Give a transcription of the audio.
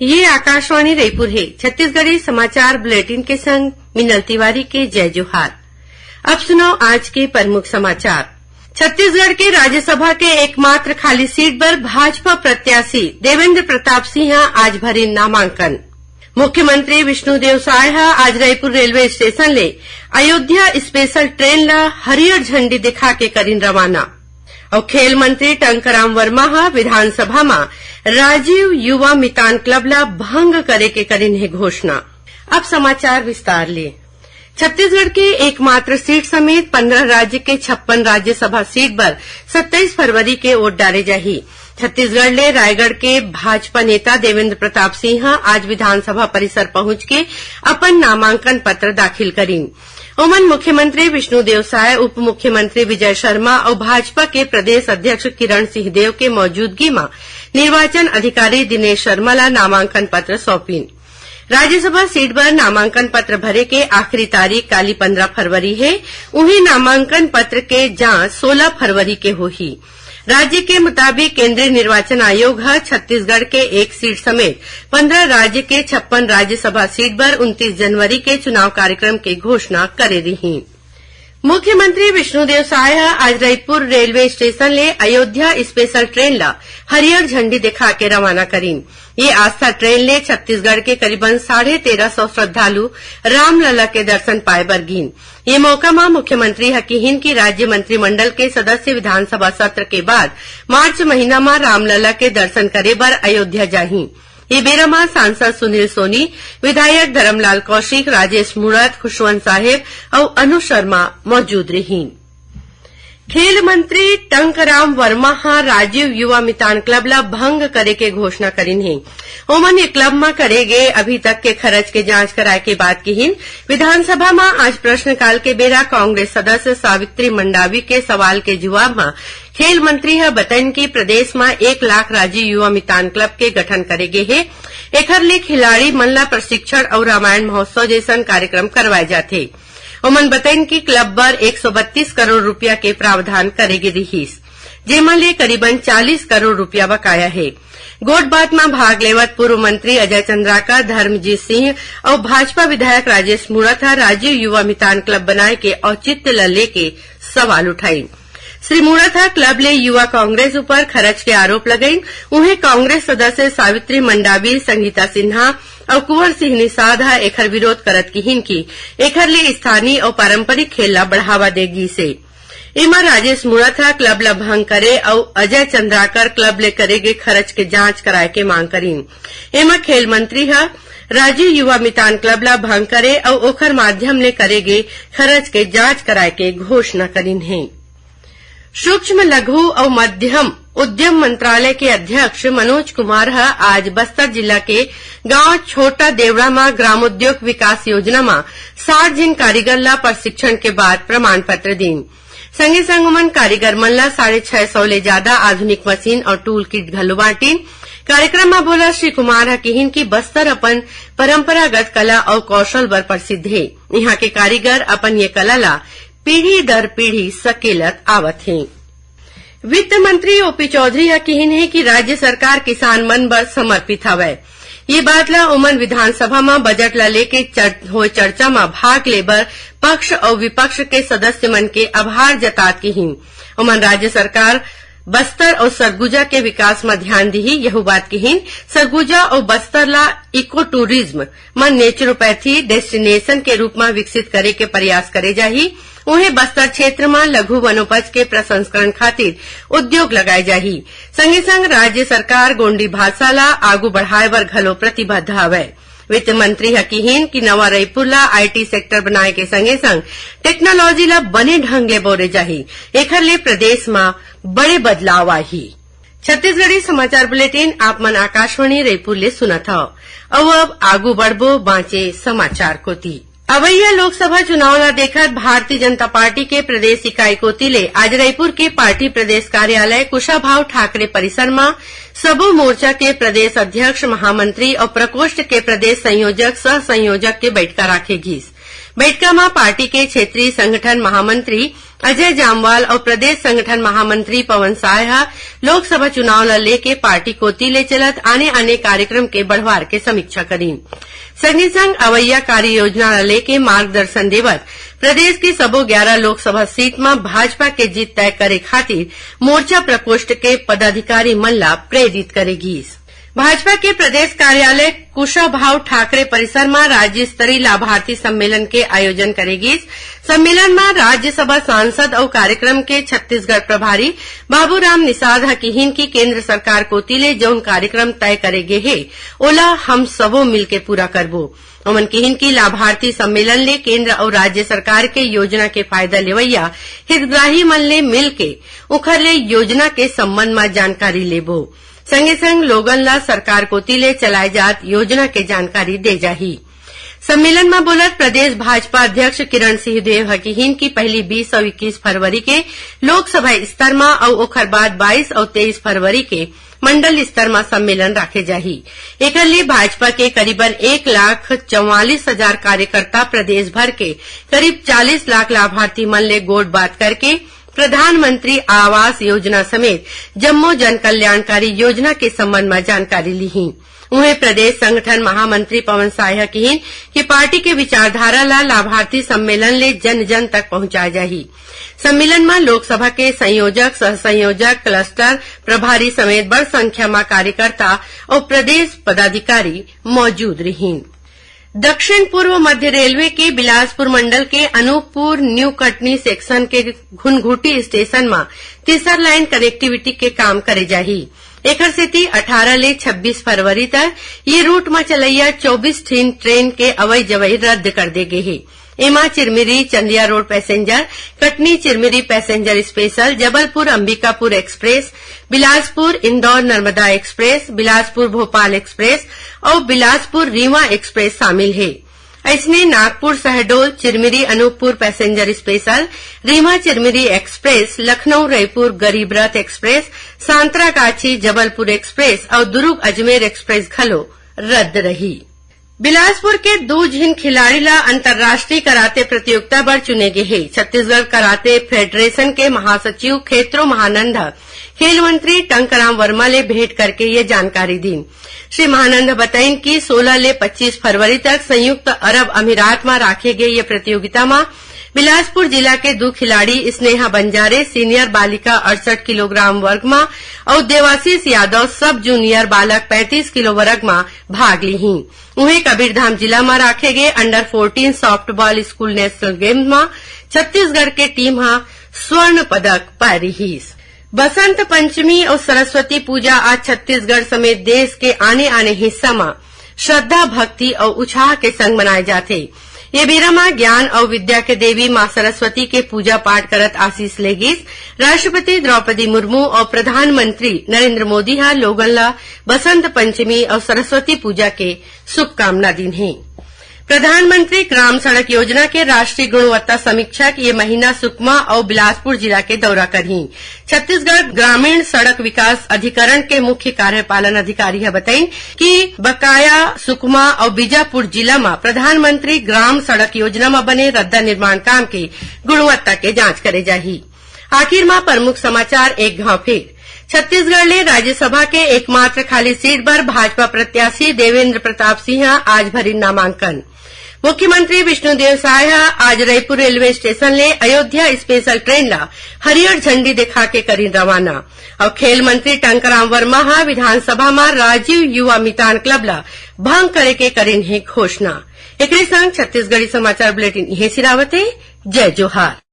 ये आकाशवाणी रायपुर है। छत्तीसगढ़ी समाचार बुलेटिन के संग मिनल तिवारी के जय जोहार। अब सुनो आज के प्रमुख समाचार। छत्तीसगढ़ के राज्यसभा के एकमात्र खाली सीट पर भाजपा प्रत्याशी देवेंद्र प्रताप सिंह आज भरे नामांकन। मुख्यमंत्री विष्णुदेव साय आज रायपुर रेलवे स्टेशन ले अयोध्या स्पेशल ट्रेन ला हरियर झंडी दिखा के करीन रवाना। और खेल मंत्री टंकराम वर्मा विधानसभा में राजीव युवा मितान क्लब ला भंग करे के करीन है घोषणा। अब समाचार विस्तार ले। छत्तीसगढ़ के एकमात्र सीट समेत 15 राज्य के 56 राज्यसभा सीट पर 27 फरवरी के वोट डाले जाही। छत्तीसगढ़ ले रायगढ़ के भाजपा नेता देवेंद्र प्रताप सिंह आज विधानसभा परिसर पहुंच के अपन नामांकन पत्र दाखिल करीन। ओमन मुख्यमंत्री विष्णुदेव साय, उप मुख्यमंत्री विजय शर्मा और भाजपा के प्रदेश अध्यक्ष किरण सिंहदेव के मौजूदगी में निर्वाचन अधिकारी दिनेश शर्मा ला नामांकन पत्र सौंपीन। राज्यसभा सीट पर नामांकन पत्र भरे के आखिरी तारीख काली 15 फरवरी है। उन्हीं नामांकन पत्र के जांच 16 फरवरी के होही। राज्य के मुताबिक केंद्रीय निर्वाचन आयोग छत्तीसगढ़ के एक सीट समेत 15 राज्य के 56 राज्यसभा सीट पर 29 जनवरी के चुनाव कार्यक्रम की घोषणा करे रही। मुख्यमंत्री विष्णुदेव साय आज रायपुर रेलवे स्टेशन ले अयोध्या स्पेशल ट्रेन ला हरियर झंडी दिखा के रवाना करीन। ये आस्था ट्रेन ले छत्तीसगढ़ के करीबन 1350 श्रद्धालु रामलला के दर्शन पाए बर गिन। ये मौका में मुख्यमंत्री हकीहिन की राज्य मंत्रिमंडल के सदस्य विधानसभा सत्र के बाद मार्च महीना में रामलला के दर्शन करे बर अयोध्या जाही। ये बेरा में सांसद सुनील सोनी, विधायक धर्मलाल कौशिक, राजेश मूणत, खुशवंत साहेब और अनु शर्मा मौजूद रही। खेल मंत्री टंकराम वर्मा राजीव युवा मितान क्लब ला भंग करे के घोषणा करीन है। ओमन ये क्लब में करेगे अभी तक के खर्च के जांच कराए के बाद किहिन विधानसभा में आज प्रश्नकाल के बेरा कांग्रेस सदस्य सावित्री मंडावी के सवाल के जवाब में खेल मंत्री बताइन कि प्रदेश में 1 लाख राजीव युवा मितान क्लब के गठन करेगे है। एखर ले खिलाड़ी मन ला प्रशिक्षण और रामायण महोत्सव जैसन कार्यक्रम करवाए जाथे। ओमन बताइन कि क्लब पर 132 करोड़ रुपया के प्रावधान करेगी रहीस, जेमा ले करीबन 40 करोड़ रुपया बकाया है। गोटबात में भाग लेवत पूर्व मंत्री अजय चंद्राकर, धर्मजीत सिंह और भाजपा विधायक राजेश मूणत राजीव युवा मितान क्लब बनाए के औचित्य ला लेके सवाल उठाई। श्री मूणत क्लब ले युवा कांग्रेस ऊपर खर्च के आरोप लगाइन। उन्हें कांग्रेस सदस्य सावित्री मंडावी, संगीता सिन्हा और कुंवर सिंह निषाद एखर विरोध करत किहिन की एखर ले स्थानीय और पारंपरिक खेल ला बढ़ावा देगी से। एमा राजेश मूणत क्लब ला भंग करे और अजय चंद्राकर क्लब ले करेगे खर्च के जांच कराए के मांग करीन। एमा खेल मंत्री राजीव युवा मितान क्लब ला भंग करे और ओखर माध्यम ले करेगे खर्च के जांच कराए के घोषणा करीन है। सूक्ष्म लघु और मध्यम उद्यम मंत्रालय के अध्यक्ष मनोज कुमार आज बस्तर जिला के गांव छोटा देवड़ा में ग्रामोद्योग विकास योजना में 60 जिन कारीगर ला प्रशिक्षण के बाद प्रमाण पत्र दीन। संगे संग मन कारीगर मन ला 650 ले ज्यादा आधुनिक मशीन और टूल किट घलो बांटीन। कार्यक्रम में बोला श्री कुमार किहिन की बस्तर अपन परंपरागत कला और कौशल बर प्रसिद्ध है। यहाँ के कारीगर अपन ये कला ला पीढ़ी दर पीढ़ी सकेलत आवत है। वित्त मंत्री ओपी चौधरी किहिन है कि राज्य सरकार किसान मन बर समर्पित हवय। ये बात ला ओमन विधानसभा में बजट ला लेके होए चर्चा में भाग लेबर पक्ष और विपक्ष के सदस्य मन के आभार जतात किहिन। ओमन राज्य सरकार बस्तर और सरगुजा के विकास में ध्यान दी। यह बात किहिन सरगुजा और बस्तर ला इको टूरिज्म मन नेचुरोपैथी डेस्टिनेशन के रूप में विकसित करे के प्रयास करे जाही। उन्हें बस्तर क्षेत्र में लघु वनोपज के प्रसंस्करण खातिर उद्योग लगाए जाही। संगे संग राज्य सरकार गोंडी भाषा ला आगू बढ़ाए बर घलो प्रतिबद्ध हवय। वित्त मंत्री किहिन की नवा रायपुर ला आईटी सेक्टर बनाए के संगे संग टेक्नोलॉजी ला बने ढंग ले बोरे जाही। एखर ले प्रदेश में बड़े बदलाव आही। छत्तीसगढ़ी समाचार बुलेटिन आप मन आकाशवाणी रायपुर ले सुनत हव। अब आगू बढ़बो बाँचे समाचार कोती। अवैया लोकसभा चुनाव ला देखत भारतीय जनता पार्टी के प्रदेश इकाई कोती ले आज रायपुर के पार्टी प्रदेश कार्यालय कुशाभाऊ ठाकरे परिसर में सबो मोर्चा के प्रदेश अध्यक्ष, महामंत्री और प्रकोष्ठ के प्रदेश संयोजक, सह संयोजक के बैठका राखे गीस। बैठका में पार्टी के क्षेत्रीय संगठन महामंत्री अजय जामवाल और प्रदेश संगठन महामंत्री पवन साहा लोकसभा चुनाव ला लेके पार्टी कोती ले चलत आने कार्यक्रम के बढ़वार के समीक्षा करीन। संगे संग अवैया कार्य योजना ला लेके मार्गदर्शन देवत प्रदेश की सबो 11 लोकसभा सीट में भाजपा के जीत तय करे खातिर मोर्चा प्रकोष्ठ के पदाधिकारी मन ला प्रेरित करेगी। भाजपा के प्रदेश कार्यालय कुशाभाऊ ठाकरे परिसर में राज्य स्तरीय लाभार्थी सम्मेलन के आयोजन करेगी। सम्मेलन में राज्यसभा सांसद और कार्यक्रम के छत्तीसगढ़ प्रभारी बाबूराम निषाद हकीहिन की केंद्र सरकार को तिले जौन कार्यक्रम तय करेगे है ओला हम सबो मिलके पूरा करबो। ओमन किहिन की लाभार्थी सम्मेलन ले केंद्र और राज्य सरकार के योजना के फायदा लेवैया हितग्राही मन ले मिलके उखर ले योजना के संबंध में जानकारी लेबो। संगे संग लोगन ला सरकार कोती ले चलाए जात योजना के जानकारी दे जाही। सम्मेलन में बोलत प्रदेश भाजपा अध्यक्ष किरण सिंहदेव हकीहिन की पहली 20 और 21 फरवरी के लोकसभा स्तर में और ओखर बाद 22 और 23 फरवरी के मंडल स्तर में सम्मेलन राखे जाही। एकर लिए भाजपा के करीबन 1,44,000 कार्यकर्ता प्रदेश भर के करीब 40 लाख लाभार्थी मन ले गोट बात करके प्रधानमंत्री आवास योजना समेत जम्मो जन कल्याणकारी योजना के संबंध में जानकारी ली। उन्हें प्रदेश संगठन महामंत्री पवन साहा की कि पार्टी के विचारधारा ला लाभार्थी सम्मेलन ले जन जन तक पहुंचाया जाही। सम्मेलन में लोकसभा के संयोजक सह संयोजक क्लस्टर प्रभारी समेत बड़ संख्या में कार्यकर्ता और प्रदेश पदाधिकारी मौजूद रही। दक्षिण पूर्व मध्य रेलवे के बिलासपुर मंडल के अनूपपुर न्यू कटनी सेक्शन के घुनघुटी स्टेशन में तीसर लाइन कनेक्टिविटी के काम करे जाही। एकर सेती 18 ले 26 फरवरी तक ये रूट में चलैया 24 ट्रेन के अवई जवई रद्द कर दे गे है। एमा चिरमिरी चंदिया रोड पैसेंजर, कटनी Chirmiri passenger special, Jabalpur Ambikapur express, Bilaspur Indore Narmada express, Bilaspur Bhopal express और बिलासपुर रीवा एक्सप्रेस शामिल है। ऐसने Nagpur Shahdol Chirmiri Anuppur passenger special, Rewa Chirmiri express, Lucknow Raipur गरीब रथ एक्सप्रेस, सांतरागाछी जबलपुर एक्सप्रेस और दुर्ग अजमेर एक्सप्रेस घलो रद्द रही। बिलासपुर के 2 झिन खिलाड़ी ला अंतर्राष्ट्रीय कराते प्रतियोगिता बर चुने गए हैं। छत्तीसगढ़ कराते फेडरेशन के महासचिव खेत्रो महानंद खेल मंत्री टंकराम वर्मा ले भेंट करके ये जानकारी दी। श्री महानंद बताइन कि 16 ले 25 फरवरी तक संयुक्त अरब अमीरात में राखे गए ये प्रतियोगिता में बिलासपुर जिला के 2 खिलाड़ी स्नेहा बंजारे सीनियर बालिका 68 किलोग्राम वर्ग में और देवाशीष यादव सब जूनियर बालक 35 किलो वर्ग में भाग ली। उन्हें कबीरधाम जिला में राखे गए under 14 softball school national games में छत्तीसगढ़ के टीम स्वर्ण पदक पाई रही। बसंत पंचमी और सरस्वती पूजा आज छत्तीसगढ़ समेत देश के आने हिस्सा में श्रद्धा भक्ति और उत्साह के संग मनाए जाते। ये बेरा में ज्ञान और विद्या के देवी मां सरस्वती के पूजा पाठ करत आशीष लेगीस। राष्ट्रपति द्रौपदी मुर्मू और प्रधानमंत्री नरेंद्र मोदी लोगन ला बसंत पंचमी और सरस्वती पूजा के शुभकामना दी हैं। प्रधानमंत्री ग्राम सड़क योजना के राष्ट्रीय गुणवत्ता समीक्षक ये महीना सुकमा और बिलासपुर जिला के दौरा करही। छत्तीसगढ़ ग्रामीण सड़क विकास अधिकरण के मुख्य कार्यपालन अधिकारी बताई कि बकाया सुकमा और बीजापुर जिला में प्रधानमंत्री ग्राम सड़क योजना में बने रद्दा निर्माण काम के गुणवत्ता के जांच करे जाही। आखिर में प्रमुख समाचार एक घाव फिर छत्तीसगढ़ ले राज्यसभा के एकमात्र खाली सीट पर भाजपा प्रत्याशी देवेंद्र प्रताप सिंह आज भरी नामांकन। मुख्यमंत्री विष्णुदेव साय आज रायपुर रेलवे स्टेशन ले अयोध्या स्पेशल ट्रेन ला हरियर झंडी दिखा के करीन रवाना और खेल मंत्री टंकराम वर्मा विधानसभा में राजीव युवा मितान क्लब ला भंग करे के करीन है घोषणा। एकरे संग छत्तीसगढ़ी समाचार बुलेटिन यही सिरावत है। जय जोहार।